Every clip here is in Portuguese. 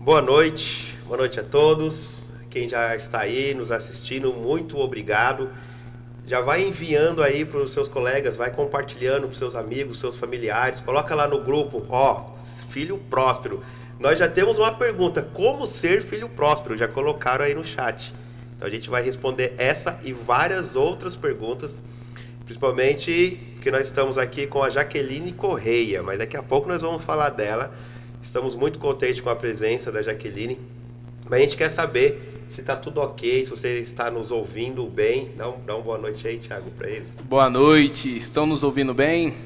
Boa noite a todos. Quem já está aí nos assistindo, muito obrigado. Já vai enviando aí para os seus colegas, vai compartilhando para os seus amigos, seus familiares. Coloca lá no grupo, filho próspero. Nós já temos uma pergunta, como ser filho próspero? Já colocaram aí no chat. Então a gente vai responder essa e várias outras perguntas, principalmente porque nós estamos aqui com a Jaqueline Correia, mas daqui a pouco nós vamos falar dela. Estamos muito contentes com a presença da Jaqueline, mas a gente quer saber se está tudo ok, se você está nos ouvindo bem. Dá uma boa noite aí, Thiago, para eles. Boa noite, estão nos ouvindo bem?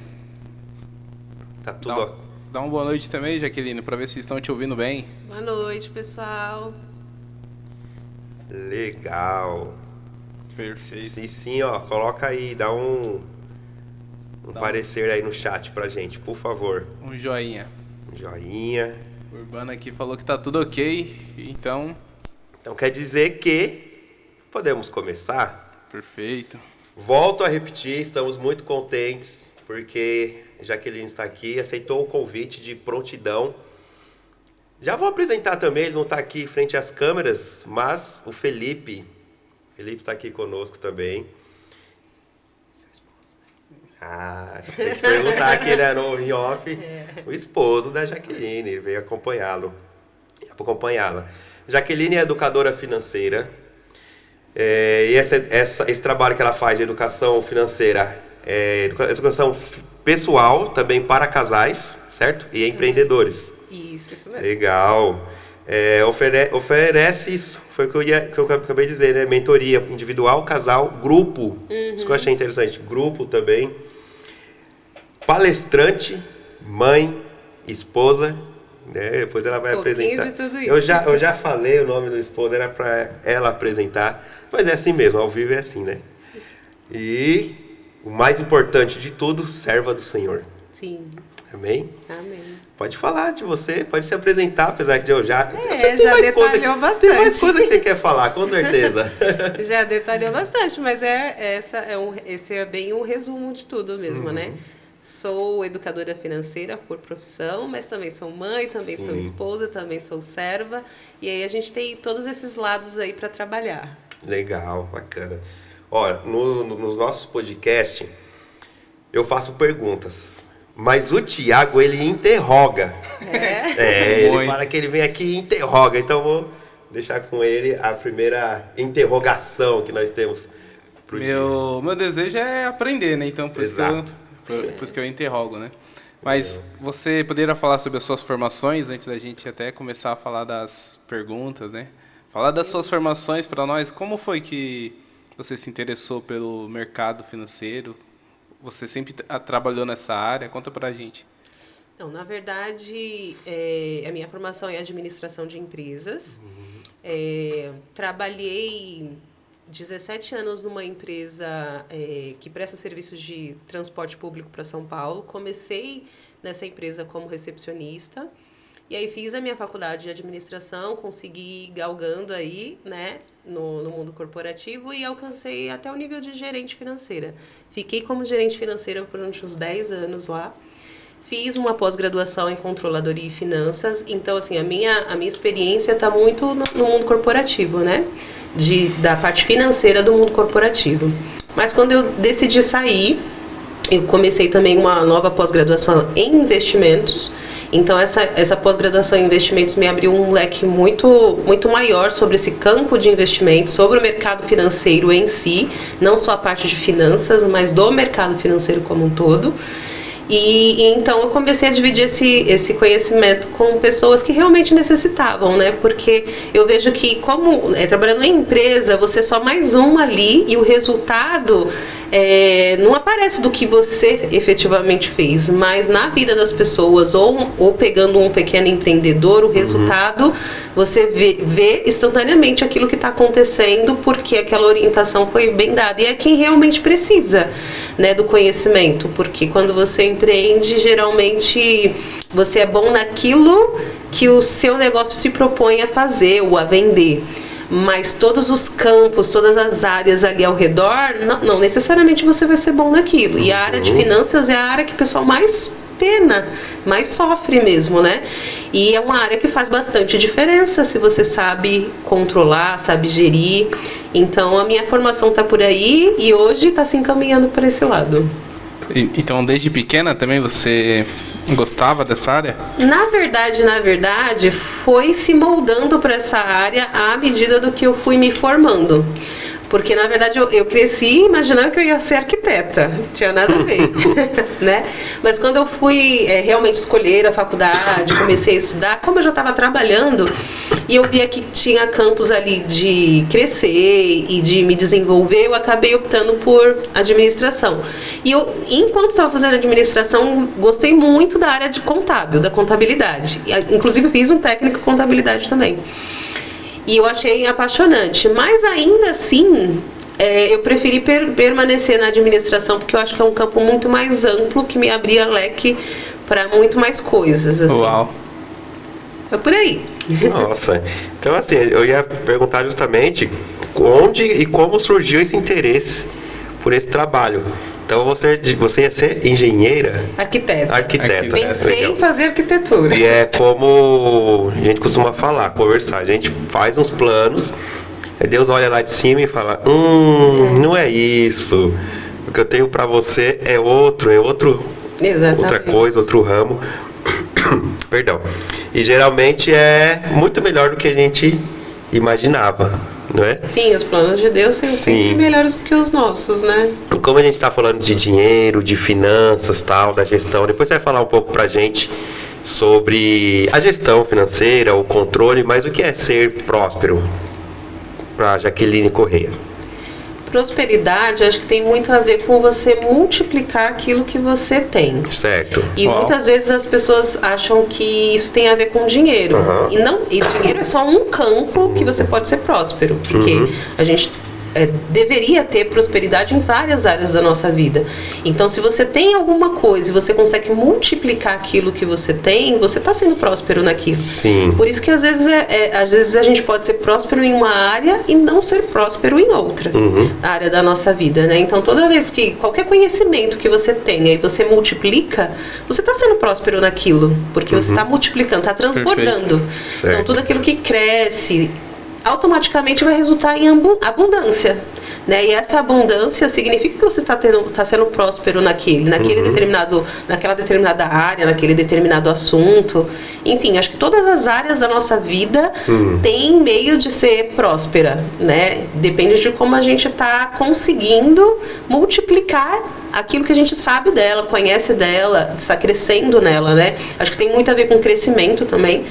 Tá tudo ok. Dá uma boa noite também, Jaqueline, para ver se estão te ouvindo bem. Boa noite, pessoal. Legal. Perfeito. Sim, coloca aí, dá um parecer aí no chat pra gente, por favor. Um joinha. Joinha. O Urbano aqui falou que tá tudo ok, então quer dizer que podemos começar? Perfeito. Volto a repetir, estamos muito contentes, porque Jaqueline está aqui, aceitou o convite de prontidão. Já vou apresentar também, ele não está aqui frente às câmeras, mas o Felipe está aqui conosco também. Tem que perguntar aqui, né, no off, o esposo da Jaqueline, ele veio acompanhá-la. Jaqueline é educadora financeira, e esse trabalho que ela faz de educação financeira é educação pessoal, também para casais, certo? E empreendedores. Isso mesmo. Legal. Oferece isso, foi o que eu acabei de dizer, né? Mentoria individual, casal, grupo. Isso que eu achei interessante. Grupo também. Palestrante, mãe, esposa, né? Depois ela vai apresentar. De tudo isso. Eu já falei o nome do esposo, era para ela apresentar, mas é assim mesmo, ao vivo é assim, né? E o mais importante de tudo, serva do Senhor. Sim. Amém? Amém. Pode falar de você, pode se apresentar, apesar de eu já... Você já detalhou bastante. Tem mais coisa que você quer falar, com certeza. Já detalhou bastante, mas esse é bem o resumo de tudo mesmo, né? Sou educadora financeira por profissão, mas também sou mãe, também sou esposa, também sou serva. E aí a gente tem todos esses lados aí para trabalhar. Legal, bacana. Olha, nos nossos podcasts, eu faço perguntas. Mas o Thiago, ele interroga. Ele fala que ele vem aqui e interroga. Então eu vou deixar com ele a primeira interrogação que nós temos pro dia. Meu desejo é aprender, né? Então por isso que eu interrogo, né? Mas você poderia falar sobre as suas formações antes da gente até começar a falar das perguntas, né? Falar das suas formações para nós. Como foi que você se interessou pelo mercado financeiro? Você sempre trabalhou nessa área? Conta pra gente. Então, na verdade, a minha formação é administração de empresas. Trabalhei 17 anos numa empresa que presta serviços de transporte público para São Paulo. Comecei nessa empresa como recepcionista. E aí fiz a minha faculdade de administração, consegui ir galgando aí, né, no mundo corporativo e alcancei até o nível de gerente financeira. Fiquei como gerente financeira por uns 10 anos lá. Fiz uma pós-graduação em controladoria e finanças. Então, assim, a minha experiência está muito no mundo corporativo, né? Da parte financeira do mundo corporativo. Mas quando eu decidi sair, eu comecei também uma nova pós-graduação em investimentos. Então, essa pós-graduação em investimentos me abriu um leque muito, muito maior sobre esse campo de investimentos, sobre o mercado financeiro em si, não só a parte de finanças, mas do mercado financeiro como um todo. E então eu comecei a dividir esse conhecimento com pessoas que realmente necessitavam, né? Porque eu vejo que, como trabalhando em empresa, você é só mais uma ali e o resultado não aparece do que você efetivamente fez, mas na vida das pessoas, ou pegando um pequeno empreendedor, o resultado você vê instantaneamente aquilo que está acontecendo, porque aquela orientação foi bem dada. E é quem realmente precisa, né, do conhecimento, porque quando você empreende, geralmente você é bom naquilo que o seu negócio se propõe a fazer ou a vender. Mas todos os campos, todas as áreas ali ao redor, não necessariamente você vai ser bom naquilo. E a área de finanças é a área que o pessoal mais pena, mais sofre mesmo, né? E é uma área que faz bastante diferença se você sabe controlar, sabe gerir. Então a minha formação está por aí e hoje está se encaminhando para esse lado. Então desde pequena também você gostava dessa área? Na verdade, foi se moldando para essa área à medida do que eu fui me formando. Porque, na verdade, eu cresci imaginando que eu ia ser arquiteta. Não tinha nada a ver, né? Mas quando eu fui realmente escolher a faculdade, comecei a estudar, como eu já estava trabalhando, e eu via que tinha campos ali de crescer e de me desenvolver, eu acabei optando por administração. E eu, enquanto estava fazendo administração, gostei muito da área de contábil, da contabilidade. Inclusive, fiz um técnico em contabilidade também. E eu achei apaixonante, mas ainda assim eu preferi permanecer na administração, porque eu acho que é um campo muito mais amplo, que me abria leque para muito mais coisas. Assim. Uau! É por aí. Nossa, então assim, eu ia perguntar justamente onde e como surgiu esse interesse por esse trabalho. Então você ia ser engenheira? Arquiteta. Pensei legal. em fazer arquitetura. E é como a gente costuma falar, conversar. A gente faz uns planos, aí Deus olha lá de cima e fala, não é isso. O que eu tenho pra você é outra coisa, outro ramo. Perdão. E geralmente é muito melhor do que a gente imaginava. Não é? Sim, os planos de Deus são sempre melhores do que os nossos, né? E como a gente está falando de dinheiro, de finanças, tal, da gestão, depois você vai falar um pouco pra gente sobre a gestão financeira, o controle, mas o que é ser próspero para Jaqueline Correia? Prosperidade, acho que tem muito a ver com você multiplicar aquilo que você tem. Certo. E muitas vezes as pessoas acham que isso tem a ver com dinheiro. E dinheiro é só um campo que você pode ser próspero. Porque a gente deveria ter prosperidade em várias áreas da nossa vida. Então, se você tem alguma coisa e você consegue multiplicar aquilo que você tem, você está sendo próspero naquilo. Sim. Por isso que às vezes a gente pode ser próspero em uma área e não ser próspero em outra área da nossa vida, né? Então, toda vez que qualquer conhecimento que você tenha e você multiplica, você está sendo próspero naquilo, porque você está multiplicando, está transbordando. Então, tudo aquilo que cresce automaticamente vai resultar em abundância, né? E essa abundância significa que você está sendo próspero naquela determinada área, naquele determinado assunto. Enfim, acho que todas as áreas da nossa vida têm meio de ser próspera, né? Depende de como a gente está conseguindo multiplicar aquilo que a gente sabe dela, conhece dela, está crescendo nela, né? Acho que tem muito a ver com crescimento também.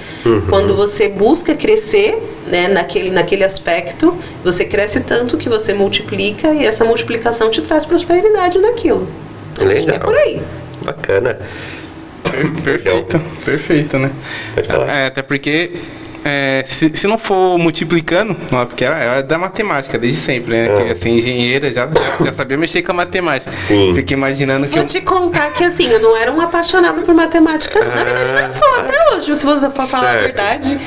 Quando você busca crescer, né, naquele aspecto, você cresce tanto que você multiplica e essa multiplicação te traz prosperidade naquilo. Legal. É por aí. Bacana. Perfeito, né? Pode falar. Até porque se não for multiplicando, porque é da matemática desde sempre, né? Que assim, engenheira já sabia mexer com a matemática. Fiquei imaginando que. Vou te contar que assim, eu não era uma apaixonada por matemática, na verdade, não sou até hoje, se você for falar a verdade.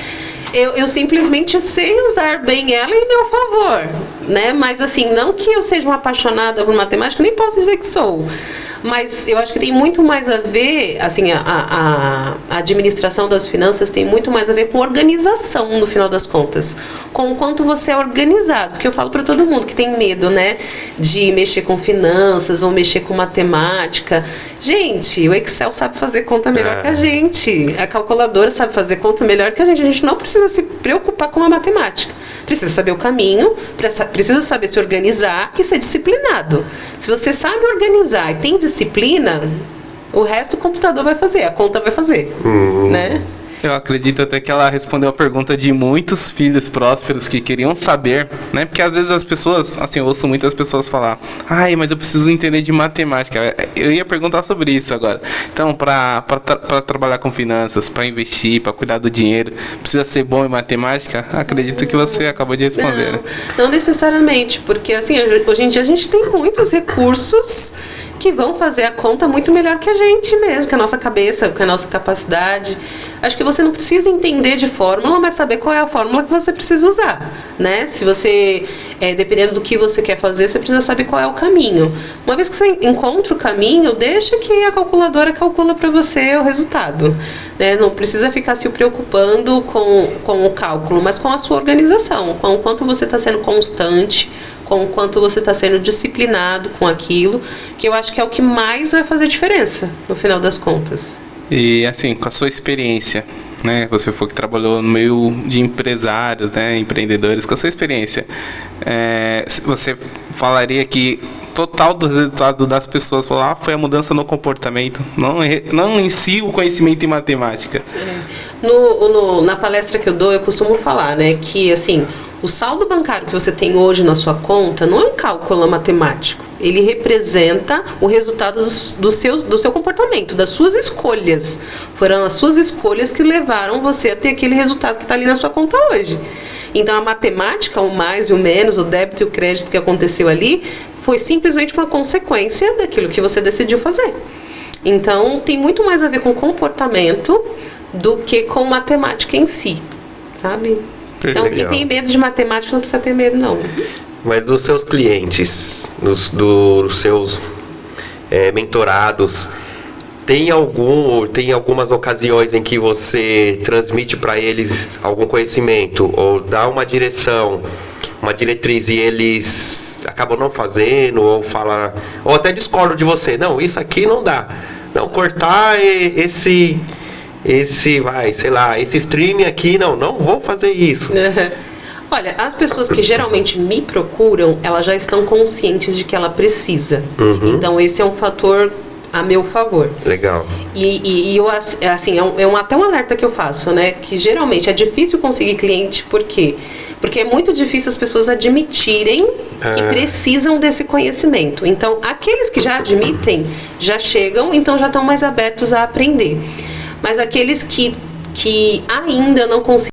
Eu simplesmente sei usar bem ela em meu favor, né? Mas assim, não que eu seja uma apaixonada por matemática, nem posso dizer que sou. Mas eu acho que tem muito mais a ver, assim, a administração das finanças tem muito mais a ver com organização, no final das contas. Com o quanto você é organizado. Porque eu falo para todo mundo que tem medo, né? De mexer com finanças ou mexer com matemática. Gente, o Excel sabe fazer conta melhor que a gente. A calculadora sabe fazer conta melhor que a gente. A gente não precisa se preocupar com a matemática. Precisa saber o caminho, precisa saber se organizar e ser disciplinado. Se você sabe organizar e tem disciplina, o resto o computador vai fazer, a conta vai fazer, né? Eu acredito até que ela respondeu a pergunta de muitos filhos prósperos que queriam saber, né? Porque às vezes as pessoas, assim, eu ouço muitas pessoas falar, mas eu preciso entender de matemática. Eu ia perguntar sobre isso agora. Então, para trabalhar com finanças, para investir, para cuidar do dinheiro, precisa ser bom em matemática? Acredito que você acabou de responder. Não necessariamente, porque assim, hoje em dia a gente tem muitos recursos que vão fazer a conta muito melhor que a gente mesmo, que a nossa cabeça, que a nossa capacidade. Acho que você não precisa entender de fórmula, mas saber qual é a fórmula que você precisa usar, né? Se você, dependendo do que você quer fazer, você precisa saber qual é o caminho. Uma vez que você encontra o caminho, deixa que a calculadora calcula para você o resultado, né? Não precisa ficar se preocupando com o cálculo, mas com a sua organização, com o quanto você está sendo constante, com o quanto você está sendo disciplinado com aquilo, que eu acho que é o que mais vai fazer diferença no final das contas. E assim, com a sua experiência, né? Você foi que trabalhou no meio de empresários, né? Empreendedores, com a sua experiência, você falaria que total do resultado das pessoas foi a mudança no comportamento, não em si o conhecimento em matemática. Na palestra que eu dou, eu costumo falar, né, que assim, o saldo bancário que você tem hoje na sua conta não é um cálculo matemático. Ele representa o resultado do seu comportamento, das suas escolhas. Foram as suas escolhas que levaram você a ter aquele resultado que está ali na sua conta hoje. Então, a matemática, o mais e o menos, o débito e o crédito que aconteceu ali, foi simplesmente uma consequência daquilo que você decidiu fazer. Então, tem muito mais a ver com comportamento do que com matemática em si, sabe? Então, quem tem medo de matemática não precisa ter medo, não. Mas dos seus clientes, dos seus mentorados, tem algumas ocasiões em que você transmite para eles algum conhecimento ou dá uma direção, uma diretriz e eles acabam não fazendo ou até discordam de você? Não, isso aqui não dá. Não, cortar esse streaming aqui, não vou fazer isso. Olha, as pessoas que geralmente me procuram, elas já estão conscientes de que ela precisa. Uhum. Então, esse é um fator a meu favor. Legal. E eu, assim, até um alerta que eu faço, né? Que geralmente é difícil conseguir cliente, por quê? Porque é muito difícil as pessoas admitirem que precisam desse conhecimento. Então, aqueles que já admitem, já chegam, então já estão mais abertos a aprender. Mas aqueles que ainda não conseguem